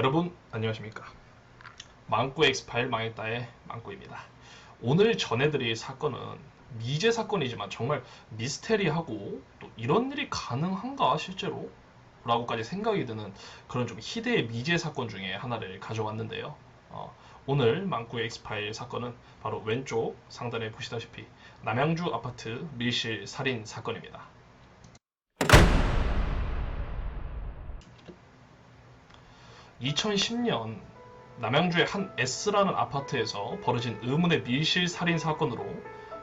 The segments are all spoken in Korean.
여러분 안녕하십니까. 망고 엑스파일 망했다의 망고입니다. 오늘 전해드릴 사건은 미제 사건이지만 정말 미스테리하고 또 이런 일이 가능한가 실제로? 라고까지 생각이 드는 그런 좀 희대의 미제 사건 중에 하나를 가져왔는데요. 오늘 망고의 엑스파일 사건은 바로 왼쪽 상단에 보시다시피 남양주 아파트 밀실 살인 사건입니다. 2010년 남양주의 한 S라는 아파트에서 벌어진 의문의 밀실 살인 사건으로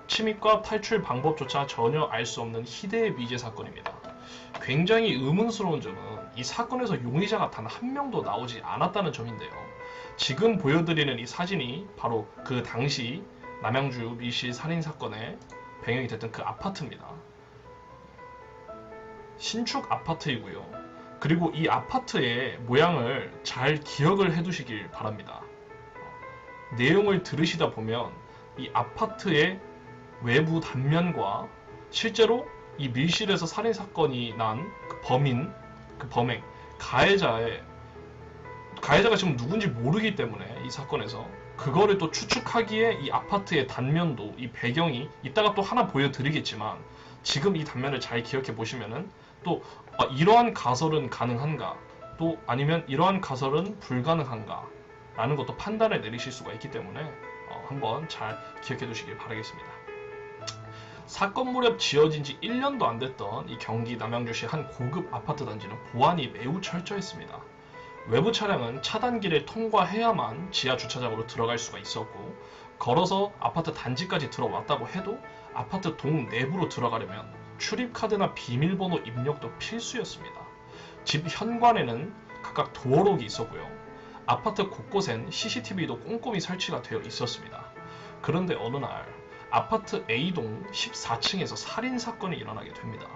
침입과 탈출 방법조차 전혀 알 수 없는 희대의 미제 사건입니다. 굉장히 의문스러운 점은 이 사건에서 용의자가 단 한 명도 나오지 않았다는 점인데요. 지금 보여드리는 이 사진이 바로 그 당시 남양주 밀실 살인 사건의 배경이 됐던 그 아파트입니다. 신축 아파트이고요. 그리고 이 아파트의 모양을 잘 기억을 해두시길 바랍니다. 내용을 들으시다 보면 이 아파트의 외부 단면과 실제로 이 밀실에서 살인사건이 난 그 범인, 그 범행, 가해자가 지금 누군지 모르기 때문에 이 사건에서 그거를 또 추측하기에 이 아파트의 단면도 이 배경이 이따가 또 하나 보여드리겠지만 지금 이 단면을 잘 기억해 보시면은 또 이러한 가설은 가능한가 또 아니면 이러한 가설은 불가능한가 라는 것도 판단을 내리실 수가 있기 때문에 한번 잘 기억해 두시길 바라겠습니다. 사건 무렵 지어진 지 1년도 안 됐던 이 경기 남양주시 한 고급 아파트 단지는 보안이 매우 철저했습니다. 외부 차량은 차단기를 통과해야만 지하 주차장으로 들어갈 수가 있었고 걸어서 아파트 단지까지 들어왔다고 해도 아파트 동 내부로 들어가려면 출입카드나 비밀번호 입력도 필수였습니다. 집 현관에는 각각 도어록이 있었고요. 아파트 곳곳엔 CCTV도 꼼꼼히 설치가 되어 있었습니다. 그런데 어느 날 아파트 A동 14층에서 살인사건이 일어나게 됩니다.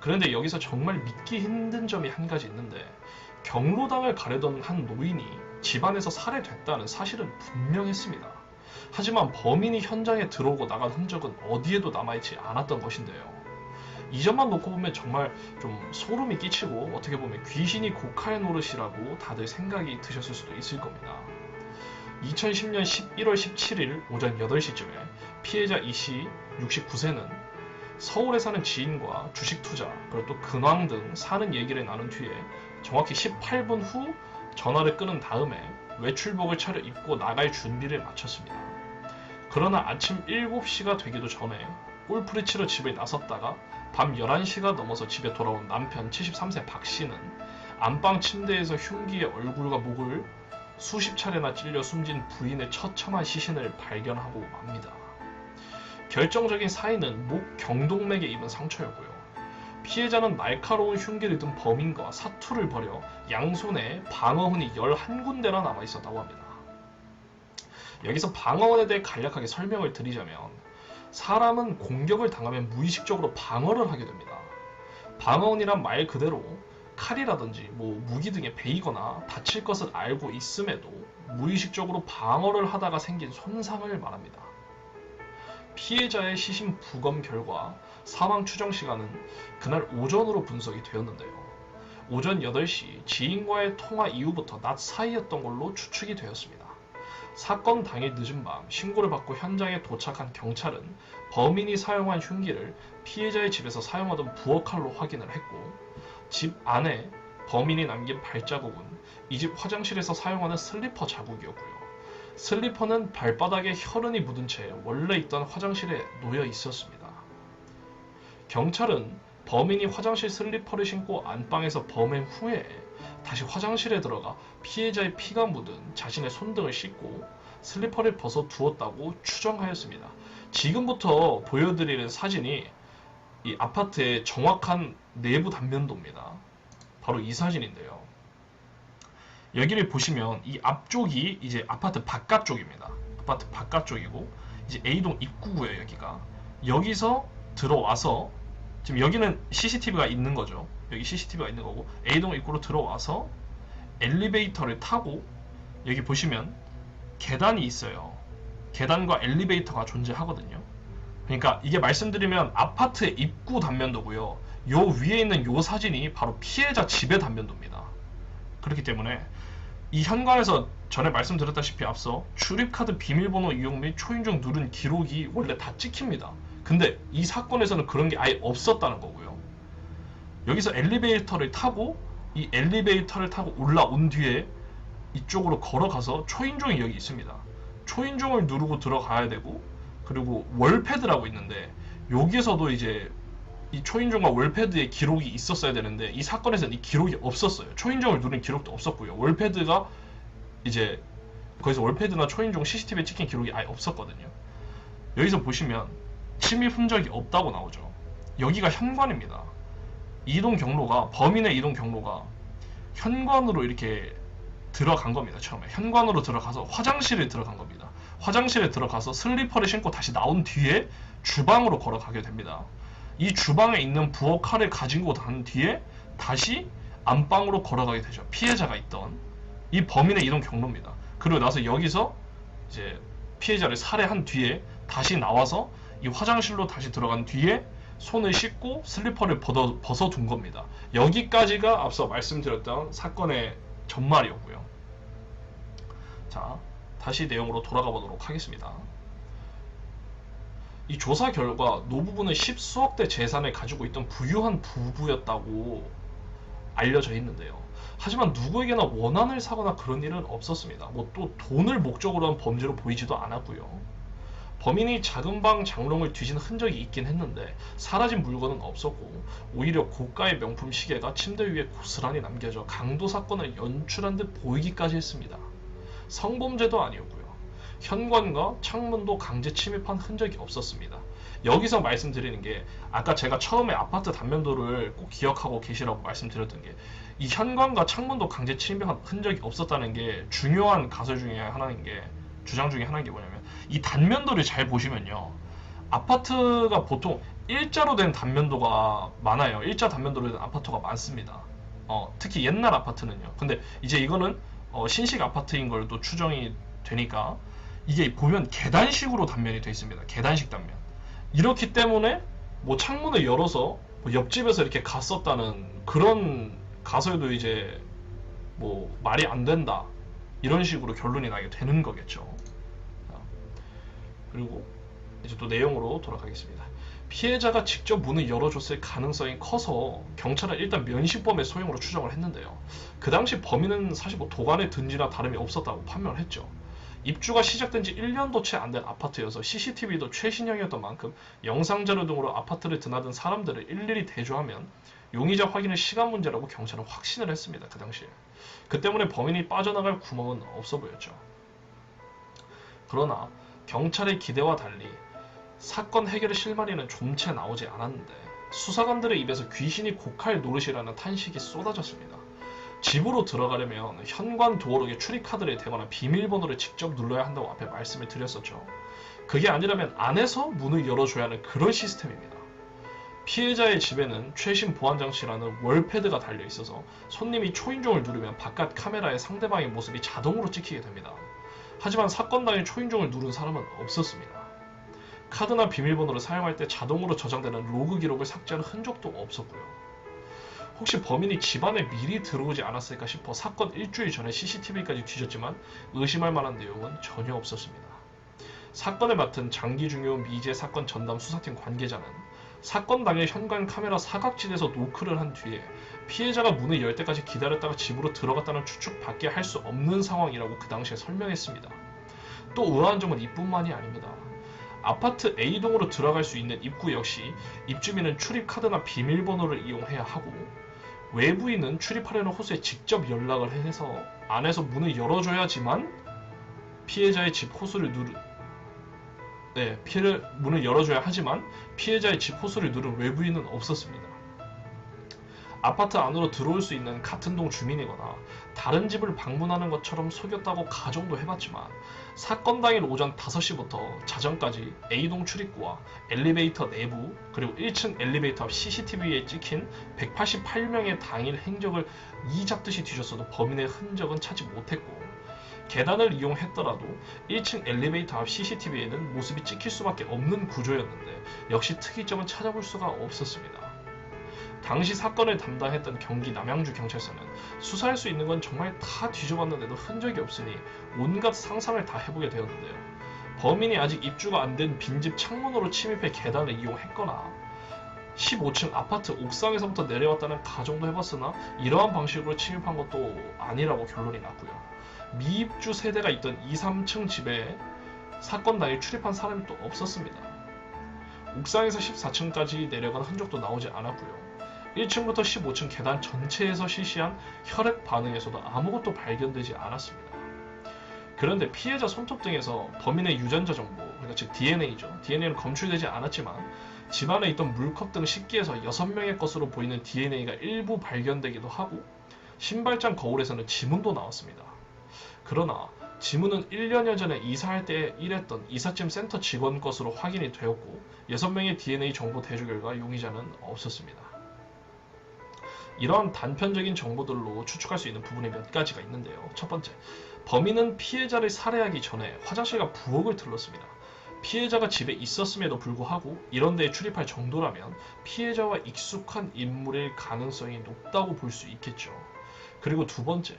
그런데 여기서 정말 믿기 힘든 점이 한 가지 있는데 경로당을 가려던 한 노인이 집안에서 살해됐다는 사실은 분명했습니다. 하지만 범인이 현장에 들어오고 나간 흔적은 어디에도 남아있지 않았던 것인데요. 이 점만 놓고 보면 정말 좀 소름이 끼치고 어떻게 보면 귀신이 고칼 노릇이라고 다들 생각이 드셨을 수도 있을 겁니다. 2010년 11월 17일 오전 8시쯤에 피해자 이씨 69세는 서울에 사는 지인과 주식 투자 그리고 또 근황 등 사는 얘기를 나눈 뒤에 정확히 18분 후 전화를 끊은 다음에 외출복을 차려 입고 나갈 준비를 마쳤습니다. 그러나 아침 7시가 되기도 전에 골프를 치러 집을 나섰다가 밤 11시가 넘어서 집에 돌아온 남편 73세 박 씨는 안방 침대에서 흉기의 얼굴과 목을 수십 차례나 찔려 숨진 부인의 처참한 시신을 발견하고 맙니다. 결정적인 사인은 목 경동맥에 입은 상처였고요. 피해자는 날카로운 흉기를 든 범인과 사투를 벌여 양손에 방어흔이 11군데나 남아있었다고 합니다. 여기서 방어흔에 대해 간략하게 설명을 드리자면 사람은 공격을 당하면 무의식적으로 방어를 하게 됩니다. 방어흔이란 말 그대로 칼이라든지 무기 등에 베이거나 다칠 것을 알고 있음에도 무의식적으로 방어를 하다가 생긴 손상을 말합니다. 피해자의 시신 부검 결과 사망 추정 시간은 그날 오전으로 분석이 되었는데요. 오전 8시 지인과의 통화 이후부터 낮 사이였던 걸로 추측이 되었습니다. 사건 당일 늦은 밤 신고를 받고 현장에 도착한 경찰은 범인이 사용한 흉기를 피해자의 집에서 사용하던 부엌칼로 확인을 했고 집 안에 범인이 남긴 발자국은 이 집 화장실에서 사용하는 슬리퍼 자국이었고요. 슬리퍼는 발바닥에 혈흔이 묻은 채 원래 있던 화장실에 놓여 있었습니다. 경찰은 범인이 화장실 슬리퍼를 신고 안방에서 범행 후에 다시 화장실에 들어가 피해자의 피가 묻은 자신의 손등을 씻고 슬리퍼를 벗어 두었다고 추정하였습니다. 지금부터 보여드리는 사진이 이 아파트의 정확한 내부 단면도입니다. 바로 이 사진인데요. 여기를 보시면 이 앞쪽이 이제 아파트 바깥쪽입니다. 아파트 바깥쪽이고 이제 A동 입구고요. 여기서 들어와서 지금 여기는 CCTV가 있는 거죠. 여기 CCTV가 있는 거고 A동 입구로 들어와서 엘리베이터를 타고 여기 보시면 계단이 있어요. 계단과 엘리베이터가 존재하거든요. 그러니까 이게 말씀드리면 아파트의 입구 단면도고요. 요 위에 있는 요 사진이 바로 피해자 집의 단면도입니다. 그렇기 때문에 이 현관에서 전에 말씀드렸다시피 앞서 출입카드 비밀번호 이용 및 초인종 누른 기록이 원래 다 찍힙니다. 근데 이 사건에서는 그런 게 아예 없었다는 거고요. 여기서 엘리베이터를 타고 이 엘리베이터를 타고 올라온 뒤에 이쪽으로 걸어가서 초인종이 여기 있습니다. 초인종을 누르고 들어가야 되고, 그리고 월패드라고 있는데 여기서도 이제 이 초인종과 월패드의 기록이 있었어야 되는데 이 사건에서는 이 기록이 없었어요. 초인종을 누른 기록도 없었고요. 월패드가 이제 거기서 월패드나 초인종 CCTV에 찍힌 기록이 아예 없었거든요. 여기서 보시면 침입 흔적이 없다고 나오죠. 여기가 현관입니다. 이동 경로가, 범인의 이동 경로가 현관으로 이렇게 들어간 겁니다. 처음에 현관으로 들어가서 화장실에 들어간 겁니다. 화장실에 들어가서 슬리퍼를 신고 다시 나온 뒤에 주방으로 걸어가게 됩니다. 이 주방에 있는 부엌 칼을 가지고 난 뒤에 다시 안방으로 걸어가게 되죠. 피해자가 있던 이 범인의 이동 경로입니다. 그리고 나서 여기서 이제 피해자를 살해한 뒤에 다시 나와서 이 화장실로 다시 들어간 뒤에 손을 씻고 슬리퍼를 벗어둔 겁니다. 여기까지가 앞서 말씀드렸던 사건의 전말이었고요. 자, 다시 내용으로 돌아가 보도록 하겠습니다. 이 조사 결과 노부부는 10수억대 재산을 가지고 있던 부유한 부부였다고 알려져 있는데요. 하지만 누구에게나 원한을 사거나 그런 일은 없었습니다. 뭐 또 돈을 목적으로 한 범죄로 보이지도 않았고요. 범인이 작은 방 장롱을 뒤진 흔적이 있긴 했는데 사라진 물건은 없었고, 오히려 고가의 명품 시계가 침대 위에 고스란히 남겨져 강도 사건을 연출한 듯 보이기까지 했습니다. 성범죄도 아니었고요. 현관과 창문도 강제 침입한 흔적이 없었습니다. 여기서 말씀드리는 게, 아까 제가 처음에 아파트 단면도를 꼭 기억하고 계시라고 말씀드렸던 게, 이 현관과 창문도 강제 침입한 흔적이 없었다는 게 중요한 가설 중에 하나인 게, 주장 중에 하나인 게 뭐냐면, 이 단면도를 잘 보시면요, 아파트가 보통 일자로 된 단면도가 많아요. 일자 단면도로 된 아파트가 많습니다. 특히 옛날 아파트는요. 근데 이제 이거는 신식 아파트인 걸도 추정이 되니까 이게 보면 계단식으로 단면이 되어 있습니다. 계단식 단면. 이렇기 때문에 뭐 창문을 열어서 뭐 옆집에서 이렇게 갔었다는 그런 가설도 이제 뭐 말이 안 된다, 이런 식으로 결론이 나게 되는 거겠죠. 그리고 이제 또 내용으로 돌아가겠습니다. 피해자가 직접 문을 열어줬을 가능성이 커서 경찰은 일단 면식범의 소형으로 추정을 했는데요. 그 당시 범인은 사실 뭐 도관의 든지나 다름이 없었다고 판명을 했죠. 입주가 시작된 지 1년도 채 안 된 아파트여서 CCTV도 최신형이었던 만큼 영상자료 등으로 아파트를 드나든 사람들을 일일이 대조하면 용의자 확인은 시간 문제라고 경찰은 확신을 했습니다. 그 당시에. 그 때문에 범인이 빠져나갈 구멍은 없어 보였죠. 그러나 경찰의 기대와 달리 사건 해결의 실마리는 좀채 나오지 않았는데 수사관들의 입에서 귀신이 고칼 노릇이라는 탄식이 쏟아졌습니다. 집으로 들어가려면 현관 도어록에 출입카드를 대거나 비밀번호를 직접 눌러야 한다고 앞에 말씀을 드렸었죠. 그게 아니라면 안에서 문을 열어줘야 하는 그런 시스템입니다. 피해자의 집에는 최신 보안장치라는 월패드가 달려있어서 손님이 초인종을 누르면 바깥 카메라에 상대방의 모습이 자동으로 찍히게 됩니다. 하지만 사건 당일 초인종을 누른 사람은 없었습니다. 카드나 비밀번호를 사용할 때 자동으로 저장되는 로그 기록을 삭제하는 흔적도 없었고요. 혹시 범인이 집안에 미리 들어오지 않았을까 싶어 사건 일주일 전에 CCTV까지 뒤졌지만 의심할 만한 내용은 전혀 없었습니다. 사건을 맡은 장기중요 미제 사건 전담 수사팀 관계자는 사건 당일 현관 카메라 사각지대에서 노크를 한 뒤에 피해자가 문을 열 때까지 기다렸다가 집으로 들어갔다는 추측밖에 할 수 없는 상황이라고 그 당시에 설명했습니다. 또 의아한 점은 이뿐만이 아닙니다. 아파트 A동으로 들어갈 수 있는 입구 역시 입주민은 출입카드나 비밀번호를 이용해야 하고, 외부인은 출입하려는 호수에 직접 연락을 해서 안에서 문을 열어줘야지만 피해자의 집 호수를 문을 열어줘야 하지만 피해자의 집 호수를 누른 외부인은 없었습니다. 아파트 안으로 들어올 수 있는 같은 동 주민이거나 다른 집을 방문하는 것처럼 속였다고 가정도 해봤지만 사건 당일 오전 5시부터 자정까지 A동 출입구와 엘리베이터 내부, 그리고 1층 엘리베이터 앞 CCTV에 찍힌 188명의 당일 행적을 이 잡듯이 뒤졌어도 범인의 흔적은 찾지 못했고, 계단을 이용했더라도 1층 엘리베이터 앞 CCTV에는 모습이 찍힐 수밖에 없는 구조였는데 역시 특이점은 찾아볼 수가 없었습니다. 당시 사건을 담당했던 경기 남양주 경찰서는 수사할 수 있는 건 정말 다 뒤져봤는데도 흔적이 없으니 온갖 상상을 다 해보게 되었는데요. 범인이 아직 입주가 안 된 빈집 창문으로 침입해 계단을 이용했거나 15층 아파트 옥상에서부터 내려왔다는 가정도 해봤으나 이러한 방식으로 침입한 것도 아니라고 결론이 났고요. 미입주 세대가 있던 2, 3층 집에 사건 당일 출입한 사람이 또 없었습니다. 옥상에서 14층까지 내려간 흔적도 나오지 않았고요. 1층부터 15층 계단 전체에서 실시한 혈액 반응에서도 아무것도 발견되지 않았습니다. 그런데 피해자 손톱 등에서 범인의 유전자 정보, 그러니까 즉 DNA죠. DNA는 검출되지 않았지만 집안에 있던 물컵 등 식기에서 6명의 것으로 보이는 DNA가 일부 발견되기도 하고 신발장 거울에서는 지문도 나왔습니다. 그러나 지문은 1년여 전에 이사할 때 일했던 이삿짐 센터 직원 것으로 확인이 되었고 6명의 DNA 정보 대조 결과 용의자는 없었습니다. 이러한 단편적인 정보들로 추측할 수 있는 부분이 몇 가지가 있는데요. 첫 번째, 범인은 피해자를 살해하기 전에 화장실과 부엌을 들렀습니다. 피해자가 집에 있었음에도 불구하고 이런 데에 출입할 정도라면 피해자와 익숙한 인물일 가능성이 높다고 볼 수 있겠죠. 그리고 두 번째,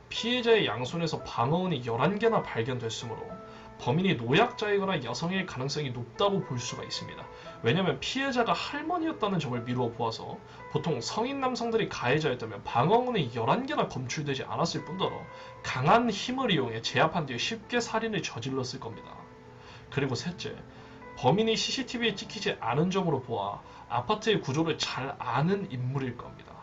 피해자의 양손에서 방어운이 11개나 발견됐으므로 범인이 노약자이거나 여성일 가능성이 높다고 볼 수가 있습니다. 왜냐하면 피해자가 할머니였다는 점을 미루어 보아서 보통 성인 남성들이 가해자였다면 방어운이 11개나 검출되지 않았을 뿐더러 강한 힘을 이용해 제압한 뒤에 쉽게 살인을 저질렀을 겁니다. 그리고 셋째, 범인이 CCTV에 찍히지 않은 점으로 보아 아파트의 구조를 잘 아는 인물일 겁니다.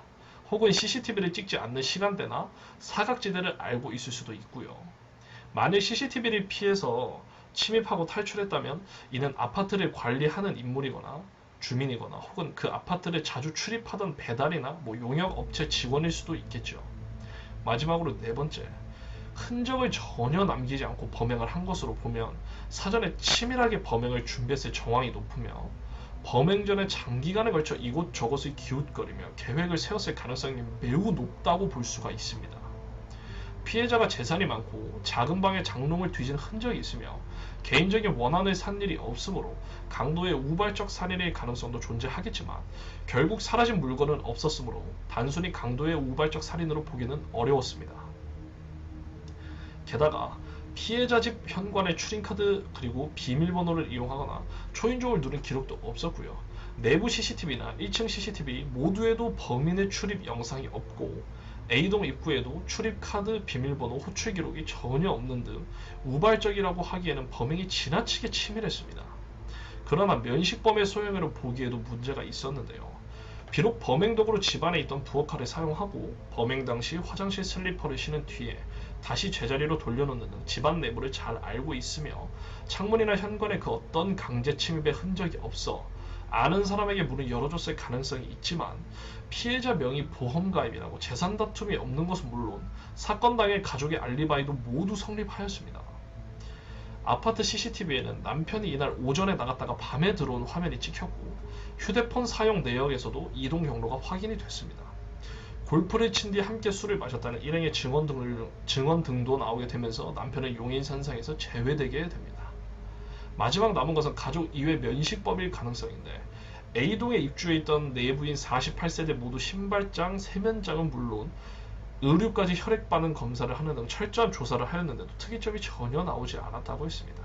혹은 CCTV를 찍지 않는 시간대나 사각지대를 알고 있을 수도 있고요. 만일 CCTV를 피해서 침입하고 탈출했다면 이는 아파트를 관리하는 인물이거나 주민이거나 혹은 그 아파트를 자주 출입하던 배달이나 용역업체 직원일 수도 있겠죠. 마지막으로 네 번째, 흔적을 전혀 남기지 않고 범행을 한 것으로 보면 사전에 치밀하게 범행을 준비했을 정황이 높으며 범행 전에 장기간에 걸쳐 이곳저곳을 기웃거리며 계획을 세웠을 가능성이 매우 높다고 볼 수가 있습니다. 피해자가 재산이 많고 작은 방에 장롱을 뒤진 흔적이 있으며 개인적인 원한을 산 일이 없으므로 강도의 우발적 살인일 가능성도 존재하겠지만 결국 사라진 물건은 없었으므로 단순히 강도의 우발적 살인으로 보기는 어려웠습니다. 게다가 피해자 집 현관의 출입카드 그리고 비밀번호를 이용하거나 초인종을 누른 기록도 없었고요. 내부 CCTV나 1층 CCTV 모두에도 범인의 출입 영상이 없고 A동 입구에도 출입카드, 비밀번호, 호출 기록이 전혀 없는 등 우발적이라고 하기에는 범행이 지나치게 치밀했습니다. 그러나 면식범의 소형으로 보기에도 문제가 있었는데요. 비록 범행 도구로 집안에 있던 부엌칼을 사용하고 범행 당시 화장실 슬리퍼를 신은 뒤에 다시 제자리로 돌려놓는 등 집안 내부를 잘 알고 있으며 창문이나 현관에 그 어떤 강제 침입의 흔적이 없어 아는 사람에게 문을 열어줬을 가능성이 있지만 피해자 명의 보험가입이라고 재산 다툼이 없는 것은 물론 사건 당일 가족의 알리바이도 모두 성립하였습니다. 아파트 CCTV에는 남편이 이날 오전에 나갔다가 밤에 들어온 화면이 찍혔고 휴대폰 사용 내역에서도 이동 경로가 확인이 됐습니다. 골프를 친 뒤 함께 술을 마셨다는 일행의 증언 등도 나오게 되면서 남편은 용의선상에서 제외되게 됩니다. 마지막 남은 것은 가족 이외 면식범일 가능성인데 A동에 입주해 있던 내부인 48세대 모두 신발장, 세면장은 물론 의류까지 혈액 반응 검사를 하는 등 철저한 조사를 하였는데도 특이점이 전혀 나오지 않았다고 했습니다.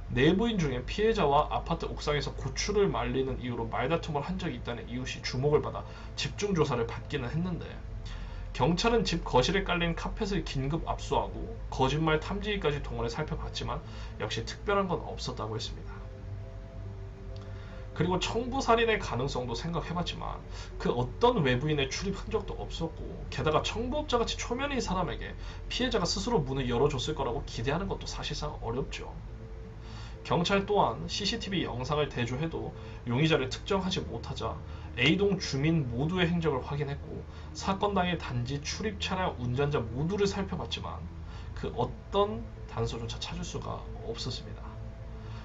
내부인 중에 피해자와 아파트 옥상에서 고추를 말리는 이유로 말다툼을 한 적이 있다는 이웃이 주목을 받아 집중 조사를 받기는 했는데 경찰은 집 거실에 깔린 카펫을 긴급 압수하고 거짓말 탐지기까지 동원해 살펴봤지만 역시 특별한 건 없었다고 했습니다. 그리고 청부살인의 가능성도 생각해봤지만 그 어떤 외부인의 출입 흔적도 없었고 게다가 청부업자같이 초면인 사람에게 피해자가 스스로 문을 열어줬을 거라고 기대하는 것도 사실상 어렵죠. 경찰 또한 CCTV 영상을 대조해도 용의자를 특정하지 못하자 A동 주민 모두의 행적을 확인했고 사건 당일 단지 출입 차량 운전자 모두를 살펴봤지만 그 어떤 단서조차 찾을 수가 없었습니다.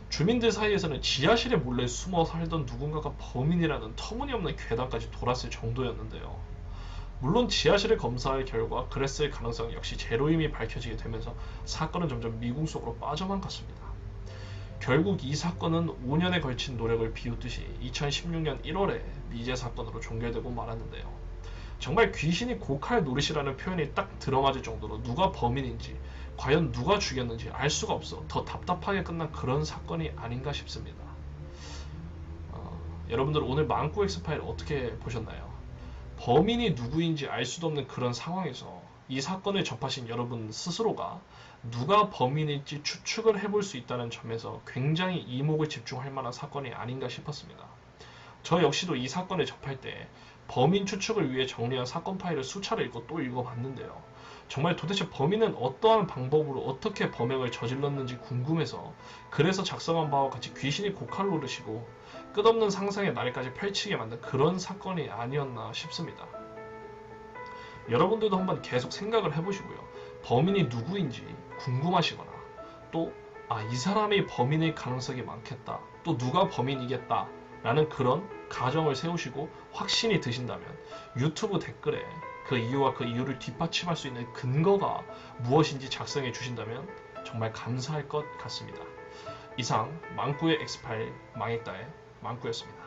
주민들 사이에서는 지하실에 몰래 숨어 살던 누군가가 범인이라는 터무니없는 괴담까지 돌았을 정도였는데요. 물론 지하실을 검사할 결과 그랬을 가능성 역시 제로임이 밝혀지게 되면서 사건은 점점 미궁 속으로 빠져만 갔습니다. 결국 이 사건은 5년에 걸친 노력을 비웃듯이 2016년 1월에 미제 사건으로 종결되고 말았는데요. 정말 귀신이 고칼 노릇이라는 표현이 딱 들어맞을 정도로 누가 범인인지, 과연 누가 죽였는지 알 수가 없어 더 답답하게 끝난 그런 사건이 아닌가 싶습니다. 여러분들 오늘 망고 엑스파일 어떻게 보셨나요? 범인이 누구인지 알 수도 없는 그런 상황에서 이 사건을 접하신 여러분 스스로가 누가 범인일지 추측을 해볼 수 있다는 점에서 굉장히 이목을 집중할 만한 사건이 아닌가 싶었습니다. 저 역시도 이 사건을 접할 때 범인 추측을 위해 정리한 사건 파일을 수차례 읽고 또 읽어봤는데요. 정말 도대체 범인은 어떠한 방법으로 어떻게 범행을 저질렀는지 궁금해서 그래서 작성한 바와 같이 귀신이 고칼 노릇이고 끝없는 상상의 나래까지 펼치게 만든 그런 사건이 아니었나 싶습니다. 여러분들도 한번 계속 생각을 해보시고요. 범인이 누구인지 궁금하시거나 또 이 사람이 범인일 가능성이 많겠다. 또 누가 범인이겠다. 라는 그런 가정을 세우시고 확신이 드신다면 유튜브 댓글에 그 이유와 그 이유를 뒷받침할 수 있는 근거가 무엇인지 작성해 주신다면 정말 감사할 것 같습니다. 이상 망꾸의 엑스파일 망했다의 망꾸였습니다.